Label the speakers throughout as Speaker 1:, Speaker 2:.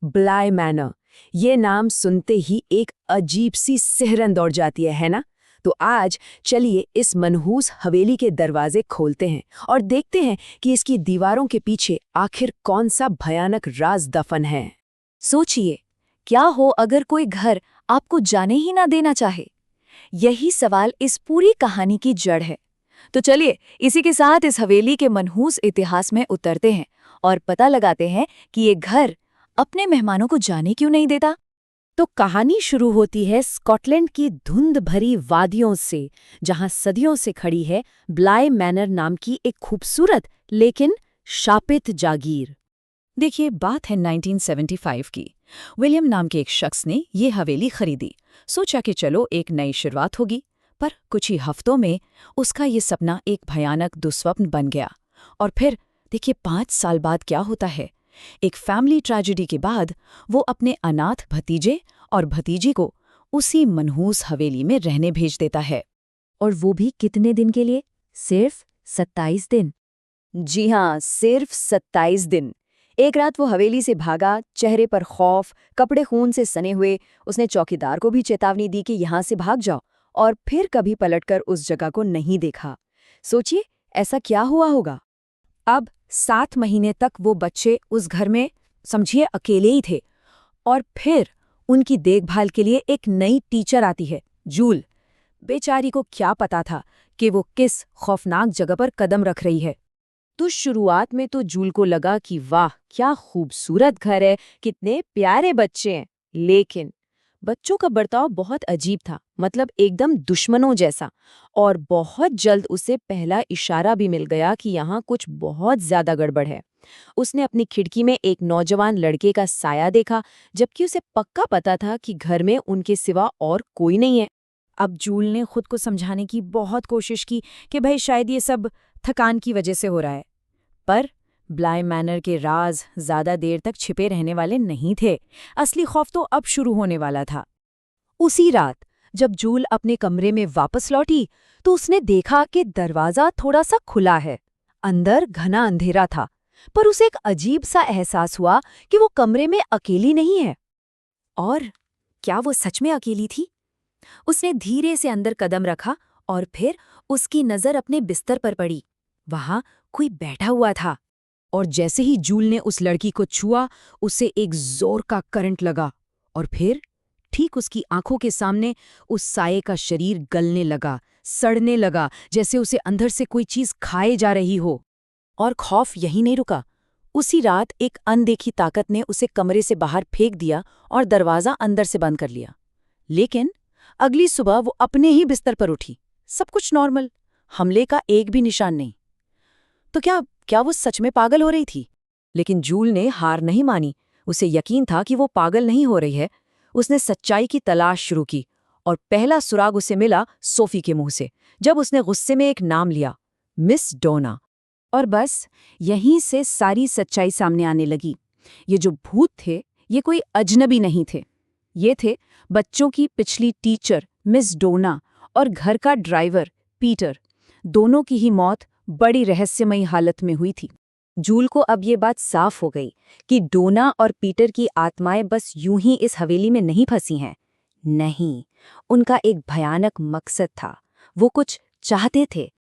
Speaker 1: ब्लाय manner. ये नाम सुनते ही एक अजीब सी सिहरन दौड़ जाती है ना? तो आज चलिए इस मनहूस हवेली के दरवाजे खोलते हैं और देखते हैं कि इसकी दीवारों के पीछे आखिर कौन सा भयानक राज दफन है।
Speaker 2: सोचिए, क्या हो अगर कोई घर आपको जाने ही ना देना चाहे? यही सवाल इस पूरी कहानी की जड़ है। तो चलिए इसी के साथ इस हवेली के मनहूस इतिहास में उतरते हैं और पता लगाते हैं कि ये घर अपने मेहमानों को जाने क्यों नहीं देता।
Speaker 1: तो कहानी शुरू होती है स्कॉटलैंड की धुंध भरी वादियों से, जहां सदियों से खड़ी है ब्लाय मैनर नाम की एक खूबसूरत लेकिन शापित जागीर।
Speaker 2: देखिए, बात है 1975 की। विलियम नाम के एक शख्स ने ये हवेली खरीदी। सोचा कि चलो एक नई शुरुआत होगी, पर कुछ ही हफ्तों में उसका ये सपना एक भयानक दुस्वप्न बन गया। और फिर देखिए 5 साल बाद क्या होता है। एक फैमिली ट्रेजेडी के बाद वो अपने अनाथ भतीजे और भतीजी को उसी मनहूस हवेली में रहने भेज देता है।
Speaker 1: और वो भी कितने दिन के लिए? सिर्फ 27 दिन।
Speaker 2: जी हाँ, सिर्फ 27 दिन। एक रात वो हवेली से भागा, चेहरे पर खौफ, कपड़े खून से सने हुए। उसने चौकीदार को भी चेतावनी दी कि यहाँ से भाग जाओ, और फिर कभी पलटकर उस जगह को नहीं देखा। सोचिए ऐसा क्या हुआ होगा।
Speaker 1: अब 7 महीने तक वो बच्चे उस घर में समझिए अकेले ही थे। और फिर उनकी देखभाल के लिए एक नई टीचर आती है, जूल। बेचारी को क्या पता था कि वो किस खौफनाक जगह पर कदम रख रही है। तो शुरुआत में तो जूल को लगा कि वाह क्या खूबसूरत घर है, कितने प्यारे बच्चे हैं। लेकिन बच्चों का बर्ताव बहुत अजीब था, मतलब एकदम दुश्मनों जैसा। और बहुत जल्द उसे पहला इशारा भी मिल गया कि यहाँ कुछ बहुत ज्यादा गड़बड़ है। उसने अपनी खिड़की में एक नौजवान लड़के का साया देखा, जबकि उसे पक्का पता था कि घर में उनके सिवा और कोई नहीं है। अब जूल ने खुद को समझाने की बहुत कोशिश की कि भाई शायद ये सब थकान की वजह से हो रहा है। पर ब्लाय मैनर के राज ज्यादा देर तक छिपे रहने वाले नहीं थे। असली खौफ तो अब शुरू होने वाला था। उसी रात जब जूल अपने कमरे में वापस लौटी तो उसने देखा कि दरवाजा थोड़ा सा खुला है। अंदर घना अंधेरा था, पर उसे एक अजीब सा एहसास हुआ कि वो कमरे में अकेली नहीं है। और क्या वो सच में अकेली थी? उसने धीरे से अंदर कदम रखा और फिर उसकी नजर अपने बिस्तर पर पड़ी। वहां कोई बैठा हुआ था। और जैसे ही जूल ने उस लड़की को छुआ, उसे एक जोर का करंट लगा। और फिर ठीक उसकी आंखों के सामने उस साये का शरीर गलने लगा, सड़ने लगा, जैसे उसे अंदर से कोई चीज खाए जा रही हो। और खौफ यही नहीं रुका। उसी रात एक अनदेखी ताकत ने उसे कमरे से बाहर फेंक दिया और दरवाजा अंदर से बंद कर लिया। लेकिन अगली सुबह वो अपने ही बिस्तर पर उठी। सब कुछ नॉर्मल, हमले का एक भी निशान नहीं। तो क्या वो सच में पागल हो रही थी? लेकिन जूल ने हार नहीं मानी। उसे यकीन था कि वो पागल नहीं हो रही है। उसने सच्चाई की तलाश शुरू की और पहला सुराग उसे मिला सोफी के मुंह से, जब उसने गुस्से में एक नाम लिया, मिस डोना। और बस यहीं से सारी सच्चाई सामने आने लगी। ये जो भूत थे ये कोई अजनबी नहीं थे। ये थे बच्चों की पिछली टीचर मिस डोना और घर का ड्राइवर पीटर। दोनों की ही मौत बड़ी रहस्यमयी हालत में हुई थी। जूल को अब ये बात साफ हो गई कि डोना और पीटर की आत्माएं बस यूं ही इस हवेली में नहीं फंसी हैं। नहीं, उनका एक भयानक मकसद था। वो कुछ चाहते थे।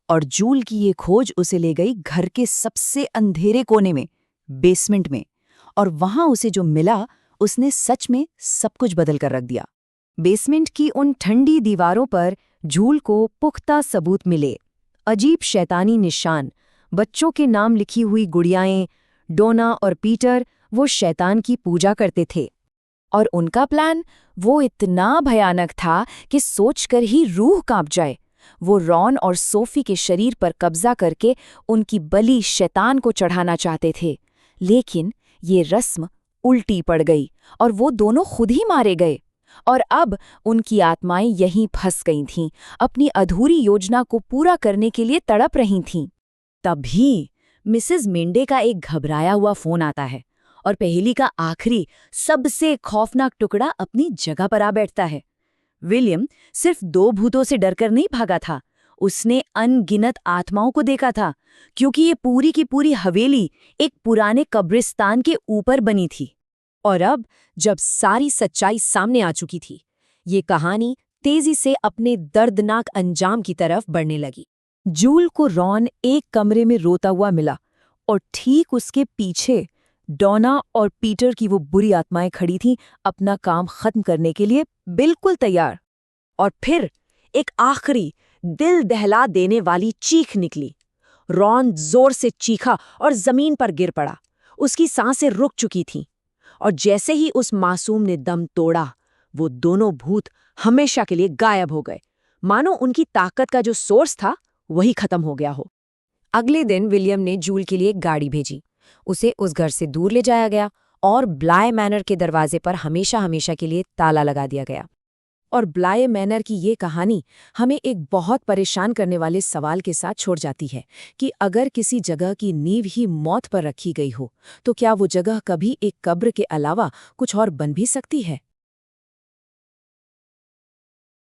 Speaker 1: और जूल की ये खोज उसे ले गई घर के सबसे अंधेरे कोने में, बेसमेंट में। और वहां उसे जो मिला उसने सच में सब कुछ बदल कर रख दिया। बेसमेंट की उन ठंडी दीवारों पर जूल को पुख्ता सबूत मिले। अजीब शैतानी निशान, बच्चों के नाम लिखी हुई गुड़ियाएं। डोना और पीटर वो शैतान की पूजा करते थे। और उनका प्लान वो इतना भयानक था कि सोचकर ही रूह कांप जाए। वो रॉन और सोफी के शरीर पर कब्जा करके उनकी बलि शैतान को चढ़ाना चाहते थे। लेकिन ये रस्म उल्टी पड़ गई और वो दोनों खुद ही मारे गए। और अब उनकी आत्माएं यहीं फंस गई थीं, अपनी अधूरी योजना को पूरा करने के लिए तड़प रही थीं। तभी मिसेस मेंडे का एक घबराया हुआ फोन आता है और पहेली का आखिरी सबसे खौफनाक टुकड़ा अपनी जगह पर आ बैठता है। विलियम सिर्फ 2 भूतों से डरकर नहीं भागा था, उसने अनगिनत आत्माओं को देखा था, क्योंकि ये पूरी की पूरी हवेली एक पुराने कब्रिस्तान के ऊपर बनी थी। और अब जब सारी सच्चाई सामने आ चुकी थी, ये कहानी तेजी से अपने दर्दनाक अंजाम की तरफ बढ़ने लगी। जूल को रॉन एक कमरे में रोता हुआ मिला और ठीक उसके पीछे डॉना और पीटर की वो बुरी आत्माएं खड़ी थीं, अपना काम खत्म करने के लिए बिल्कुल तैयार। और फिर एक आखिरी दिल दहला देने वाली चीख निकली। रॉन जोर से चीखा और जमीन पर गिर पड़ा। उसकी सांसें रुक चुकी थीं और जैसे ही उस मासूम ने दम तोड़ा, वो दोनों भूत हमेशा के लिए गायब हो गए, मानो उनकी ताकत का जो सोर्स था वही खत्म हो गया हो। अगले दिन विलियम ने जूल के लिए एक गाड़ी भेजी। उसे उस घर से दूर ले जाया गया और ब्लाय मैनर के दरवाजे पर हमेशा हमेशा के लिए ताला लगा दिया गया। और ब्लाय मैनर की ये कहानी हमें एक बहुत परेशान करने वाले सवाल के साथ छोड़ जाती है कि अगर किसी जगह की नींव ही मौत पर रखी गई हो, तो क्या वो जगह कभी एक कब्र के अलावा कुछ और बन भी सकती है?